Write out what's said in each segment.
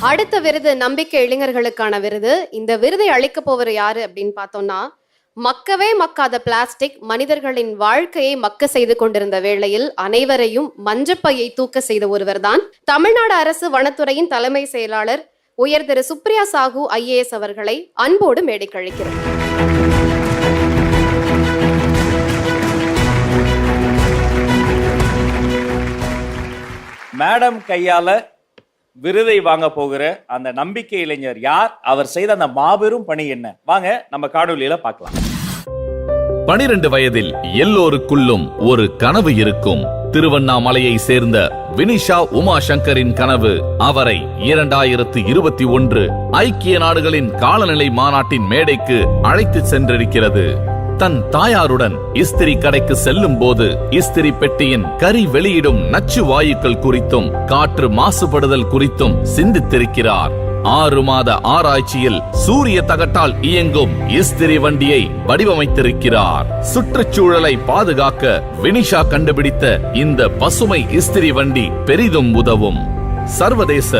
அடுத்த விருது நம்பிக்கை இளைஞர்களுக்கான விருது. இந்த விருதை அளிக்க போவர் யாரு அப்படின்னு பார்த்தோம்னா, மக்கவே மக்காத பிளாஸ்டிக் மனிதர்களின் வாழ்க்கையை மக்க செய்து கொண்டிருந்த வேளையில் அனைவரையும் மஞ்சப்பையை தூக்க செய்த ஒருவர்தான் தமிழ்நாடு அரசு வனத்துறையின் தலைமை செயலாளர் உயர் திரு சுப்ரியா சாஹூ IAS அவர்களை அன்போடு மேடைக்கு அழைக்கிறோம். மேடம் கையால விருதை வாங்க போகிற அந்த நம்பிக்கை இளைஞர் யார்? அவர் செய்த அந்த மாபெரும் பணி என்ன? வாங்க நம்ம காணொலியில பார்க்கலாம். 12 வயதில் எல்லோருக்குள்ளும் ஒரு கனவு இருக்கும். திருவண்ணாமலையை சேர்ந்த வினிஷா உமாசங்கரின் கனவு அவரை 2021 ஐக்கிய நாடுகளின் காலநிலை மாநாட்டின் மேடைக்கு அழைத்து சென்றிருக்கிறது. தன் தாயாருடன் இஸ்திரி கடைக்கு செல்லும் போது இஸ்திரி பெட்டியின் கரி வெளியிடும் நச்சு வாயுக்கள் குறித்தும் காற்று மாசுபடுதல் குறித்தும் சிந்தித்திருக்கிறார். 6 மாத ஆராய்ச்சியில் சூரிய தகட்டால் இயங்கும் இஸ்திரி வண்டியை வடிவமைத்திருக்கிறார். சுற்றுச்சூழலை பாதுகாக்க வினிஷா கண்டுபிடித்த இந்த பசுமை இஸ்திரி வண்டி பெரிதும் உதவும். சர்வதேச,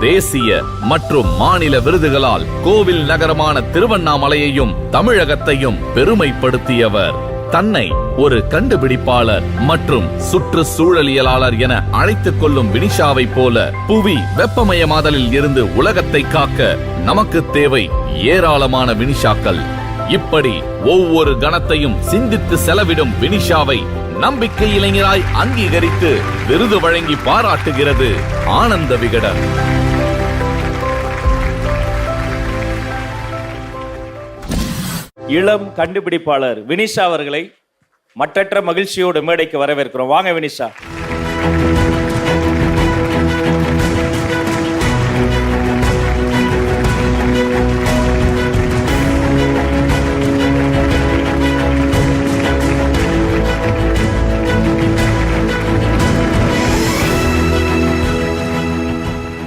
தேசிய மற்றும் மாநில விருதுகளால் கோவில் நகரமான திருவண்ணாமலையையும் தமிழகத்தையும் பெருமைப்படுத்தியவர். தன்னை ஒரு கண்டுபிடிப்பாளர் மற்றும் சுற்றுச்சூழலியலாளர் என அழைத்துக் கொள்ளும் வினிஷாவை போல புவி வெப்பமயமாதலில் இருந்து உலகத்தை காக்க நமக்கு தேவை ஏராளமான வினிஷாக்கள். இப்படி ஒவ்வொரு கணத்தையும் சிந்தித்து செலவிடும் வினிஷாவை நம்பிக்கை இளைஞராய் அங்கீகரித்து விருது வழங்கி பாராட்டுகிறது ஆனந்த விகடன். இளம் கண்டுபிடிப்பாளர் வினிஷா அவர்களை மற்றற்ற மகிழ்ச்சியோடு மேடைக்கு வரவேற்கிறோம். வாங்க வினிஷா.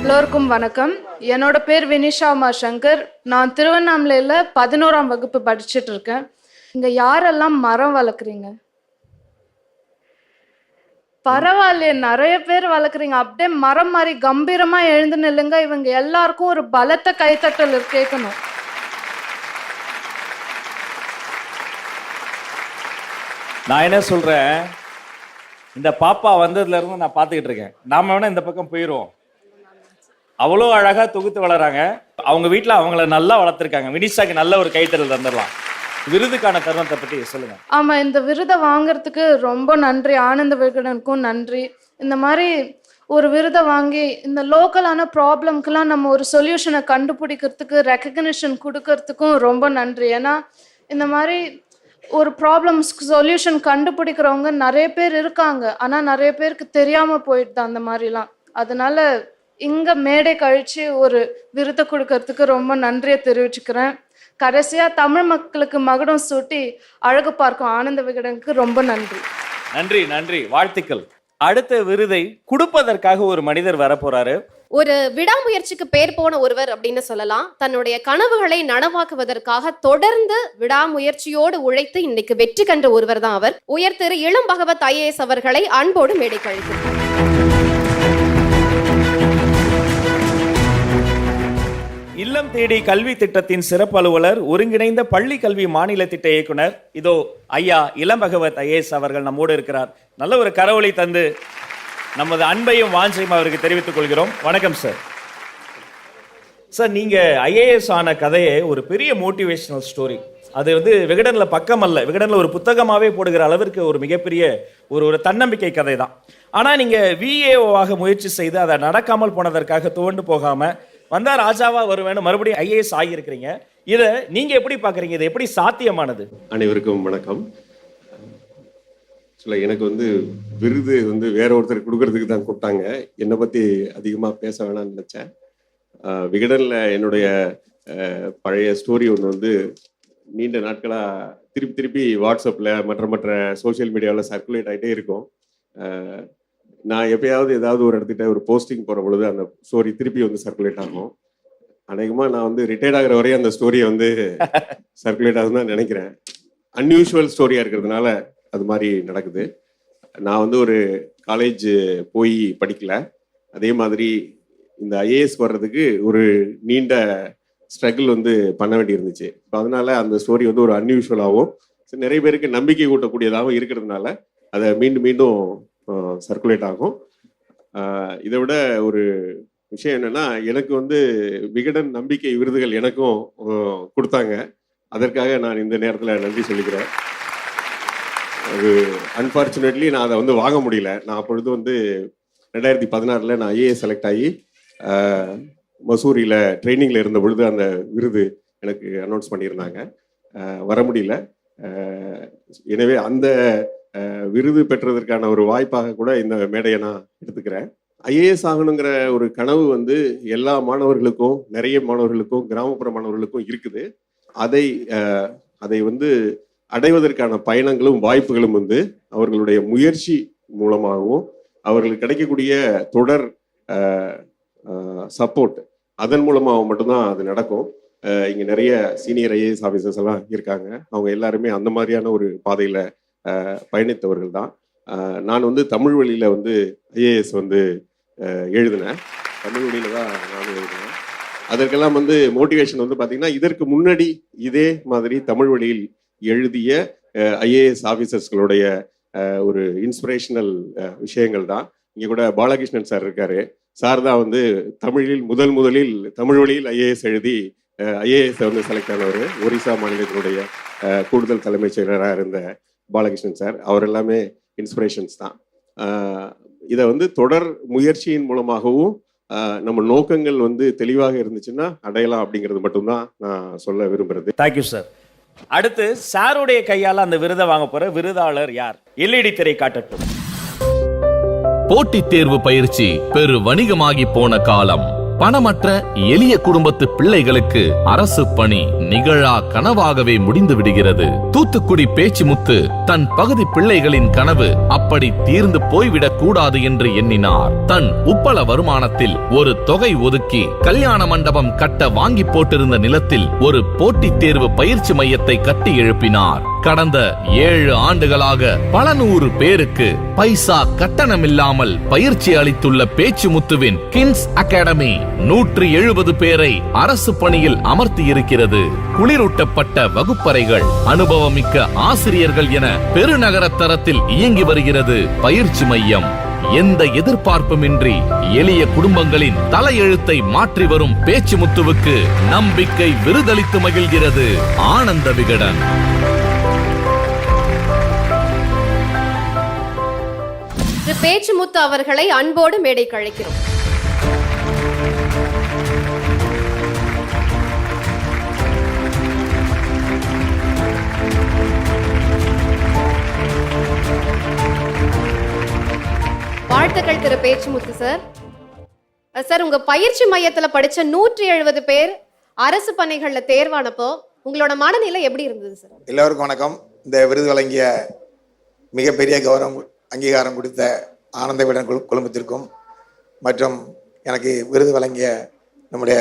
எல்லோருக்கும் வணக்கம். என்னோட பேர் வினிஷா உமாசங்கர். நான் திருவண்ணாமலையில் 11ஆம் வகுப்பு படிச்சுட்டு இருக்கேன். இங்க யாரெல்லாம் மரம் வளர்க்குறீங்க? பரவாயில்லையே, நிறைய பேர் வளர்க்குறீங்க. அப்படியே மரம் மாதிரி கம்பீரமா எழுந்து நில்லுங்க. இவங்க எல்லாருக்கும் ஒரு பலத்த கைத்தட்டல் கேட்கணும். நான் என்ன சொல்றேன், இந்த பாப்பா வந்ததுல இருந்து நான் பார்த்துக்கிட்டு இருக்கேன். நாம வேணா இந்த பக்கம் போயிடுவோம். அவ்வளோ அழகா தொகுத்து வளராங்க. அவங்க வீட்டில் அவங்கள நல்லா வளர்த்துருக்காங்க. வினிஷாக்கு நல்ல ஒரு கைத்தறல் தந்துடலாம். விருதுக்கான தருணத்தை பற்றி சொல்லுங்க. ஆமா, இந்த விருதை வாங்குறதுக்கு ரொம்ப நன்றி. ஆனந்த விகடனுக்கும் நன்றி. இந்த மாதிரி ஒரு விருதை வாங்கி இந்த லோக்கலான ப்ராப்ளம்க்கெல்லாம் நம்ம ஒரு சொல்யூஷனை கண்டுபிடிக்கிறதுக்கு, ரெக்கக்னிஷன் கொடுக்கறதுக்கும் ரொம்ப நன்றி. ஏன்னா இந்த மாதிரி ஒரு ப்ராப்ளம்ஸ்க்கு சொல்யூஷன் கண்டுபிடிக்கிறவங்க நிறைய பேர் இருக்காங்க. ஆனால் நிறைய பேருக்கு தெரியாம போயிடுது அந்த மாதிரிலாம். அதனால இங்க மேடை கழிச்சு ஒரு விருதை கொடுக்கறதுக்கு ரொம்ப நன்றியை தெரிவிச்சுக்கிறேன். கடைசியா தமிழ் மக்களுக்கு மகுடம் சூட்டி அழகு பார்க்கும் ஆனந்த விகடனுக்கு ரொம்ப நன்றி. நன்றி நன்றி, வாழ்த்துக்கள். அடுத்த விருதை கொடுப்பதற்காக ஒரு மனிதர் வரப்போறாரு. ஒரு விடாமுயற்சிக்கு பேர் போன ஒருவர் அப்படின்னு சொல்லலாம். தன்னுடைய கனவுகளை நனவாக்குவதற்காக தொடர்ந்து விடாமுயற்சியோடு உழைத்து இன்னைக்கு வெற்றி கண்ட ஒருவர் தான் அவர். உயர் திரு இளம் பகவத் IAS அவர்களை அன்போடு மேடைக்கு அழைக்கிறோம். இல்லம் தேடி கல்வி திட்டத்தின் சிறப்பு அலுவலர், ஒருங்கிணைந்த பள்ளி கல்வி மாநில திட்ட இயக்குனர், இதோ ஐயா இளம் பகவத் IAS அவர்கள் நம்மோடு இருக்கிறார். நல்ல ஒரு கரவொலி தந்து நமது அன்பையும் வாஞ்சையும் அவருக்கு தெரிவித்துக் கொள்கிறோம். வணக்கம் சார். சார், நீங்க IAS ஆன கதையை ஒரு பெரிய மோட்டிவேஷனல் ஸ்டோரி. அது விகடன்ல பக்கம் அல்ல, விகடன்ல ஒரு புத்தகமாவே போடுகிற அளவிற்கு ஒரு மிகப்பெரிய ஒரு தன்னம்பிக்கை கதை தான். ஆனா நீங்க VAO-ஆக முயற்சி செய்து அதை நடக்காமல் போனதற்காக துவண்டு போகாம வந்தா ராஜாவா வருவேன்னு மறுபடியும் IAS ஆகியிருக்கிறீங்க. இதை நீங்க எப்படி பாக்குறீங்க? இது எப்படி சாத்தியமானது? அனைவருக்கும் வணக்கம். எனக்கு விருது வேற ஒருத்தர் கொடுக்கறதுக்கு தான் கூப்பிட்டாங்க. என்னை பத்தி அதிகமா பேச வேணாம்னு நினைச்சேன். விகடன்ல என்னுடைய பழைய ஸ்டோரி ஒன்று நீண்ட நாட்களா திருப்பி வாட்ஸ்அப்ல மற்ற சோசியல் மீடியாவில் சர்க்குலேட் ஆகிட்டே இருக்கும். நான் எப்பயாவது ஏதாவது ஒரு இடத்துக்கிட்ட ஒரு போஸ்டிங் போகிற பொழுது அந்த ஸ்டோரி திருப்பி சர்க்குலேட் ஆகும். அநேகமாக நான் ரிட்டையர்ட் ஆகிற வரையும் அந்த ஸ்டோரியை சர்க்குலேட் ஆகுதுன்னு தான் நினைக்கிறேன். அன்யூஷுவல் ஸ்டோரியாக இருக்கிறதுனால அது மாதிரி நடக்குது. நான் ஒரு காலேஜ் போய் படிக்கல. அதே மாதிரி இந்த ஐஏஎஸ் வர்றதுக்கு ஒரு நீண்ட ஸ்ட்ரகிள் வந்து பண்ண வேண்டி இருந்துச்சு. ஸோ அதனால அந்த ஸ்டோரி வந்து ஒரு அன்யூஷுவலாகவும் நிறைய பேருக்கு நம்பிக்கை ஊட்டக்கூடியதாகவும் இருக்கிறதுனால அதை மீண்டும் மீண்டும் சர்க்குலேட் ஆகும். இதை விட ஒரு விஷயம் என்னன்னா, எனக்கு வந்து விகடன் நம்பிக்கை விருதுகள் எனக்கும் கொடுத்தாங்க. அதற்காக நான் இந்த நேரத்தில் நன்றி சொல்லிக்கிறேன். அது அன்ஃபார்ச்சுனேட்லி நான் அதை வந்து வாங்க முடியல. நான் அப்பொழுது வந்து 2016 நான் ஐஏஎஸ் செலக்ட் ஆகி மசூரியில் ட்ரைனிங்கில் இருந்த பொழுது அந்த விருது எனக்கு அனௌன்ஸ் பண்ணியிருந்தாங்க. வர முடியல. எனவே அந்த விருது பெற்றதற்கான ஒரு வாய்ப்பாக கூட இந்த மேடையை நான் எடுத்துக்கிறேன். ஐஏஎஸ் ஆகணுங்கிற ஒரு கனவு வந்து எல்லா மாணவர்களுக்கும், நிறைய மாணவர்களுக்கும், கிராமப்புற மாணவர்களுக்கும் இருக்குது. அதை வந்து அடைவதற்கான பயணங்களும் வாய்ப்புகளும் வந்து அவர்களுடைய முயற்சி மூலமாகவும் அவர்களுக்கு கிடைக்கக்கூடிய தொடர் சப்போர்ட் அதன் மூலமாக மட்டும்தான் அது நடக்கும். இங்கே நிறைய சீனியர் ஐஏஎஸ் ஆஃபீஸர்ஸ் எல்லாம் இருக்காங்க. அவங்க எல்லாருமே அந்த மாதிரியான ஒரு பாதையில் பயணித்தவர்கள் தான். நான் வந்து தமிழ் வழியில் வந்து ஐஏஎஸ் வந்து எழுதினேன். தமிழ் வழியில் தான் நான் எழுதினேன். அதற்கெல்லாம் வந்து மோட்டிவேஷன் வந்து பார்த்தீங்கன்னா, இதற்கு முன்னாடி இதே மாதிரி தமிழ் வழியில் எழுதிய ஐஏஎஸ் ஆஃபீஸர்ஸ்களுடைய ஒரு இன்ஸ்பிரேஷனல் விஷயங்கள் தான். இங்கே கூட பாலகிருஷ்ணன் சார் இருக்காரு. சார் தான் வந்து முதலில் தமிழ் வழியில் ஐஏஎஸ் எழுதி ஐஏஎஸ் வந்து செலக்ட் ஆனவர். ஒரிசா மாநிலத்தினுடைய கூடுதல் தலைமைச் செயலராக இருந்த பாலகிருஷ்ணன் சார். அவர் எல்லாமே இன்ஸ்பிரேஷன்ஸ் தான். இதை வந்து தொடர் முயற்சியின் மூலமாகவும் நம்ம நோக்கங்கள் வந்து தெளிவாக இருந்துச்சுன்னா அடையலாம் அப்படிங்கிறது மட்டும்தான் நான் சொல்ல விரும்புறது. Thank you sir. அடுத்து சாருடைய கையால் அந்த விருதை வாங்க போற விருதாளர் யார்? எல்இடி திரை காட்டட்டும். போட்டித் தேர்வு பயிற்சி பெரு வணிகமாகி போன காலம். பணமற்ற எளிய குடும்பத்து பிள்ளைகளுக்கு அரசு பணி நிகழா கனவாகவே முடிந்து விடுகிறது. தூத்துக்குடி பேச்சுமுத்து தன் பகுதி பிள்ளைகளின் கனவு அப்படி தீர்ந்து போய்விடக் கூடாது என்று எண்ணினார். தன் உப்பள வருமானத்தில் ஒரு தொகை ஒதுக்கி கல்யாண மண்டபம் கட்ட வாங்கி போட்டிருந்த நிலத்தில் ஒரு போட்டித் தேர்வு பயிற்சி மையத்தை கட்டி எழுப்பினார். கடந்த 7 ஆண்டுகளாக பல நூறு பேருக்கு பைசா கட்டணமில்லாமல் பயிற்சி அளித்துள்ள பேச்சுமுத்துவின் கின்ஸ் அகாடமி 170 பேரை அரசு பணியில் அமர்த்தி இருக்கிறது. குளிரூட்டப்பட்ட வகுப்பறைகள், அனுபவமிக்க ஆசிரியர்கள் என பெருநகர தரத்தில் இயங்கி வருகிறது பயிற்சி மையம். எந்த எதிர்பார்ப்புமின்றி எளிய குடும்பங்களின் தலையெழுத்தை மாற்றி வரும் பேச்சுமுத்துவுக்கு நம்பிக்கை விருதளித்து மகிழ்கிறது ஆனந்த விகடன். பேச்சுமுத்து அவர்களை அன்போடு மேடைக்கு அழைக்கிறோம். வாழ்த்துக்கள் திரு பேச்சுமுத்து சார். சார், உங்க பயிற்சி மையத்துல படிச்ச 170 பேர் அரசு பணிகள்ல தேர்வானப்போ உங்களோட மனநிலை எப்படி இருந்தது சார்? எல்லோருக்கும் வணக்கம். இந்த விருது வழங்கிய மிகப்பெரிய கௌரவம் அங்கீகாரம் கொடுத்த ஆனந்த விகடன் குழுமத்திற்கும் மற்றும் எனக்கு விருது வழங்கிய நம்முடைய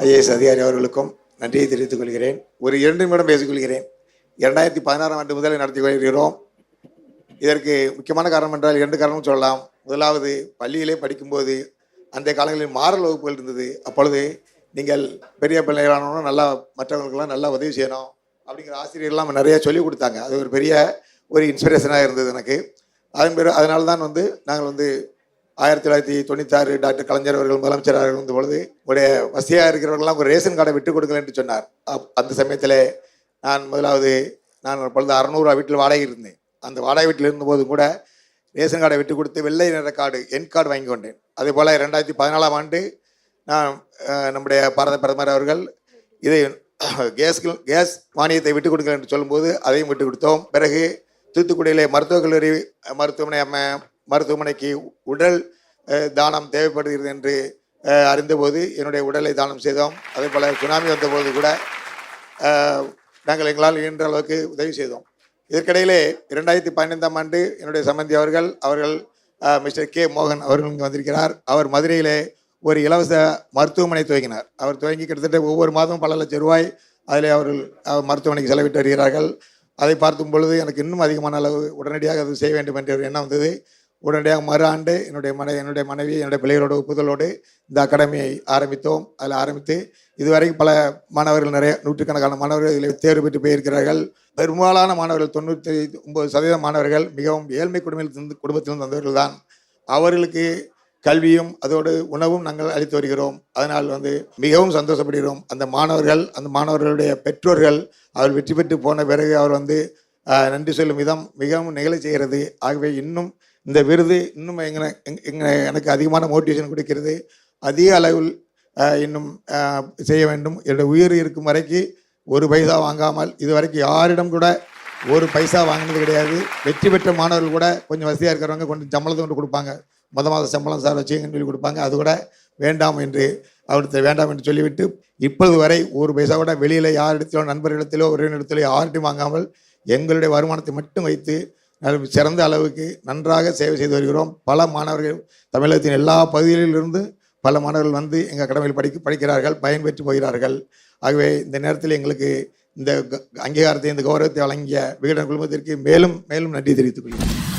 ஐஏஎஸ் அதிகாரி அவர்களுக்கும் நன்றியை தெரிவித்துக் கொள்கிறேன். ஒரு 2 நிமிடம் பேசிக்கொள்கிறேன். 2016 ஆண்டு முதல் நடத்தி வருகிறோம். இதற்கு முக்கியமான காரணம் என்றால் 2 காரணம் சொல்லலாம். முதலாவது, பள்ளியிலே படிக்கும்போது அந்த காலங்களில் மாறல் வகுப்புகள் இருந்தது. அப்பொழுது நீங்கள் பெரிய பிள்ளைகளானோன்னா நல்லா மற்றவங்களுக்கெல்லாம் நல்லா உதவி செய்யணும் அப்படிங்கிற ஆசிரியர்கள்லாம் நிறைய சொல்லிக் கொடுத்தாங்க. அது ஒரு பெரிய ஒரு இன்ஸ்பிரேஷனாக இருந்தது எனக்கு. அதனால தான் நாங்கள் 1996 டாக்டர் கலைஞர் அவர்கள் முதலமைச்சராக இருந்த பொழுது உங்களுடைய வசதியாக இருக்கிறவர்கள்லாம் ஒரு ரேஷன் கார்டை விட்டுக் கொடுக்கல என்று சொன்னார். அந்த சமயத்தில் நான் அப்பொழுது 600 வீட்டில் வாடகை இருந்தேன். அந்த வாடகை வீட்டில் இருந்தபோது கூட ரேஷன் கார்டை விட்டு கொடுத்து வெள்ளை நிற கார்டு என் கார்டு வாங்கி கொண்டேன். அதே போல் 2014 ஆண்டு நான் நம்முடைய பாரத பிரதமர் அவர்கள் இதை கேஸ் மானியத்தை விட்டுக் கொடுக்கல என்று சொல்லும்போது அதையும் விட்டுக் கொடுத்தோம். பிறகு தூத்துக்குடியிலே மருத்துவக் கல்லூரி மருத்துவமனைக்கு உடல் தானம் தேவைப்படுகிறது என்று அறிந்தபோது என்னுடைய உடலை தானம் செய்தோம். அதே போல் சுனாமி வந்தபோது கூட நாங்கள் எங்களால் இயன்ற அளவுக்கு உதவி செய்தோம். இதற்கிடையிலே 2015 ஆண்டு என்னுடைய சம்பந்தி அவர்கள் மிஸ்டர் கே மோகன் அவர்கள் இங்கே வந்திருக்கிறார். அவர் மதுரையிலே ஒரு இலவச மருத்துவமனை துவங்கினார். அவர் துவங்கி கிட்டத்தட்ட ஒவ்வொரு மாதமும் பல லட்சம் ரூபாய் அதில் அவர்கள் மருத்துவமனைக்கு செலவிட்டு வருகிறார்கள். அதை பார்க்கும் பொழுது எனக்கு இன்னும் அதிகமான அளவு உடனடியாக அது செய்ய வேண்டும் என்ற ஒரு எண்ணம் வந்தது. உடனடியாக மறு ஆண்டு என்னுடைய மனைவி என்னுடைய பிள்ளைகளோட ஒப்புதலோடு இந்த அகாடமியை ஆரம்பித்தோம். அதில் ஆரம்பித்து இதுவரைக்கும் பல மாணவர்கள், நிறைய நூற்றுக்கணக்கான மாணவர்கள் இதில் தேர்வு பெற்று போயிருக்கிறார்கள். பெரும்பாலான மாணவர்கள் 99% மாணவர்கள் மிகவும் ஏழ்மை குடும்பத்திலிருந்து வந்தவர்கள் தான். அவர்களுக்கு கல்வியும் அதோடு உணவும் நாங்கள் அளித்து வருகிறோம். அதனால் மிகவும் சந்தோஷப்படுகிறோம். அந்த மாணவர்களுடைய பெற்றோர்கள் அவர் வெற்றி பெற்று போன பிறகு அவர் நன்றி சொல்லும் விதம் மிகவும் நிகழச் செய்கிறது. ஆகவே இன்னும் இந்த விருது இன்னும் எனக்கு அதிகமான மோட்டிவேஷன் கொடுக்கிறது. அதிக அளவில் இன்னும் செய்ய வேண்டும். என்னுடைய உயிர் இருக்கும் வரைக்கும் ஒரு பைசா வாங்காமல் இதுவரைக்கும் யாரிடம் கூட ஒரு பைசா வாங்கினது கிடையாது. வெற்றி பெற்ற மாணவர்கள் கூட கொஞ்சம் வசதியாக இருக்கிறவங்க கொஞ்சம் சம்பளத்தை கொண்டு கொடுப்பாங்க. மாத சம்பளம் சார் வச்சுங்கன்னு சொல்லி கொடுப்பாங்க. அது கூட வேண்டாம் என்று சொல்லிவிட்டு இப்பொழுது வரை ஒரு பைசா கூட வெளியில் யாரிடத்திலோ நண்பர்களிடத்திலோ உறவினரிடத்திலோ யார்கிட்டையும் வாங்காமல் எங்களுடைய வருமானத்தை மட்டும் வைத்து சிறந்த அளவுக்கு நன்றாக சேவை செய்து வருகிறோம். பல மாணவர்கள் தமிழகத்தின் எல்லா பகுதிகளிலிருந்து பல மாணவர்கள் எங்கள் அகாடமியில் படிக்கிறார்கள், பயன்பெற்று போகிறார்கள். ஆகவே இந்த நேரத்தில் எங்களுக்கு இந்த அங்கீகாரத்தை, இந்த கௌரவத்தை வழங்கிய விகடன் குழுமத்திற்கு மேலும் மேலும் நன்றி தெரிவித்துக் கொள்கிறேன்.